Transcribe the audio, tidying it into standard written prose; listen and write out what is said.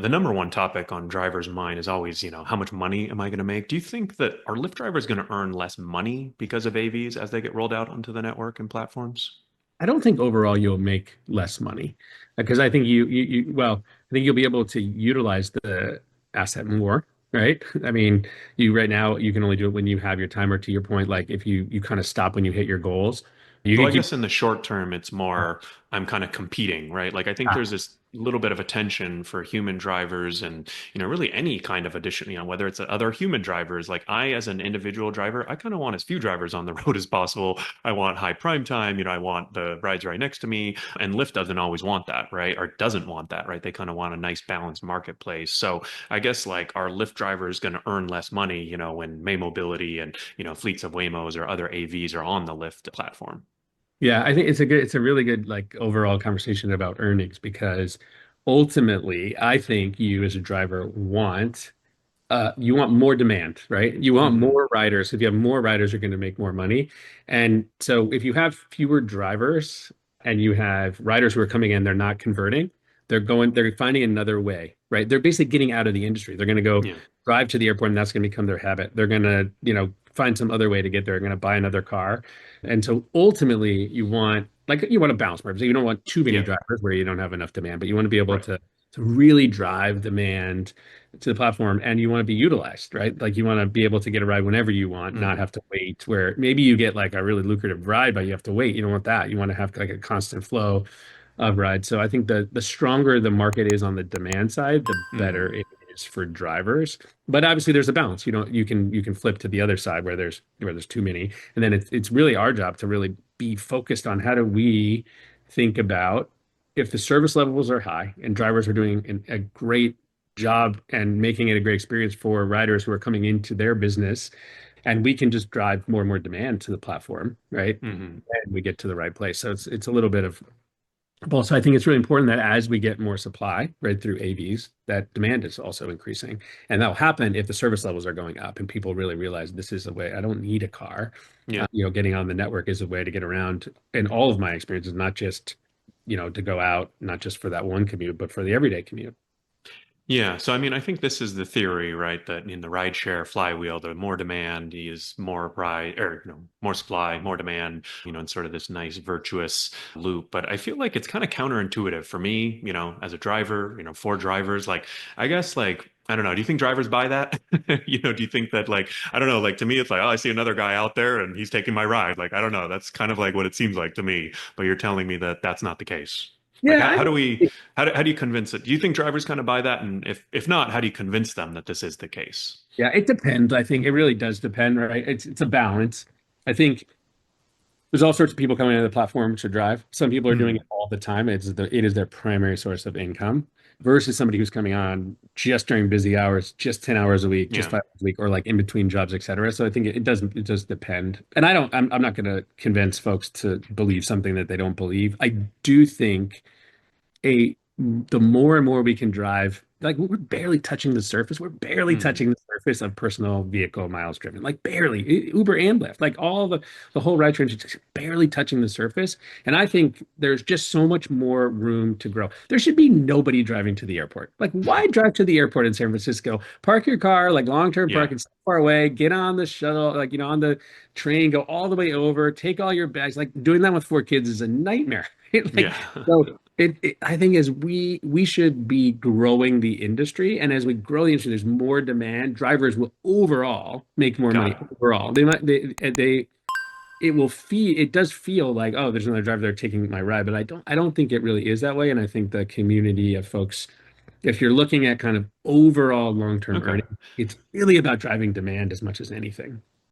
The number one topic on drivers' mind is always, how much money am I going to make? Do you think that are Lyft drivers going to earn less money because of AVs as they get rolled out onto the network and platforms? I don't think overall you'll make less money because I think I think you'll be able to utilize the asset more, right? I mean, you right now you can only do it when you have your timer to your point, like if you kind of stop when you hit your goals, you Well, can I keep guess in the short term, it's more I'm kind of competing, right? Like I think there's this little bit of attention for human drivers and, really any kind of addition, whether it's other human drivers. Like I, as an individual driver, I kind of want as few drivers on the road as possible. I want high prime time, I want the rides right next to me. And Lyft doesn't always want that, right? Or doesn't want that, right? They kind of want a nice balanced marketplace. So I guess like our Lyft drivers going to earn less money, when May Mobility and, fleets of Waymos or other AVs are on the Lyft platform. Yeah, I think it's a really good like overall conversation about earnings because ultimately I think you as a driver you want more demand, right? You want Hmm. more riders. If you have more riders, you're going to make more money. And so if you have fewer drivers and you have riders who are coming in, they're not converting, they're finding another way, right? They're basically getting out of the industry. They're going to go Yeah. drive to the airport and that's going to become their habit. They're going to, find some other way to get there. They're going to buy another car. And so ultimately you want a balance market. So you don't want too many Yeah. drivers where you don't have enough demand, but you want to be able Right. to really drive demand to the platform and you want to be utilized, right? Like you want to be able to get a ride whenever you want, not Hmm. have to wait where maybe you get like a really lucrative ride, but you have to wait. You don't want that. You want to have like a constant flow of rides. So I think the stronger the market is on the demand side, the better Hmm. it is for drivers. But obviously there's a balance. You can flip to the other side where there's too many. And then it's really our job to really be focused on how do we think about if the service levels are high and drivers are doing a great job and making it a great experience for riders who are coming into their business, and we can just drive more and more demand to the platform, right? Hmm. And we get to the right place. So it's a little bit of both. So I think it's really important that as we get more supply, right, through AVs, that demand is also increasing. And that'll happen if the service levels are going up and people really realize this is a way, I don't need a car. Yeah. Getting on the network is a way to get around in all of my experiences, not just, to go out, not just for that one commute, but for the everyday commute. Yeah. So, I mean, I think this is the theory, right? That in the rideshare flywheel, the more demand is more ride or, more supply, more demand, in sort of this nice virtuous loop. But I feel like it's kind of counterintuitive for me, as a driver, for drivers. Like, I guess, like, I don't know. Do you think drivers buy that? Do you think that, like, I don't know, like to me, it's like, oh, I see another guy out there and he's taking my ride. Like, I don't know. That's kind of like what it seems like to me. But you're telling me that that's not the case. Like, Yeah, how do we? How do you convince it? Do you think drivers kind of buy that? And if not, how do you convince them that this is the case? yeah, it depends. I think it really does depend, right? It's a balance. I think there's all sorts of people coming into the platform to drive. Some people are doing it Hmm. all the time. It is their primary source of income versus somebody who's coming on just during busy hours, just 10 hours a week, just Yeah. 5 hours a week, or like in between jobs, et cetera. So I think it does depend. And I'm not going to convince folks to believe something that they don't believe. I do think a the more and more we can drive, like we're barely touching the surface. We're barely Hmm. touching the surface of personal vehicle miles driven, like barely. Uber and Lyft, like all the whole ride train is just barely touching the surface. And I think there's just so much more room to grow. There should be nobody driving to the airport. Like, why drive to the airport in San Francisco? Park your car, like long-term Yeah. parking, so far away, get on the shuttle, like on the train, go all the way over, take all your bags. Like doing that with 4 kids is a nightmare. Like Yeah. so I think as we should be growing the industry, and as we grow the industry, there's more demand. Drivers will overall make more Got money it. overall. It does feel like, oh, there's another driver there taking my ride, but I don't think it really is that way. And I think the community of folks, if you're looking at kind of overall long-term Okay. earning, it's really about driving demand as much as anything.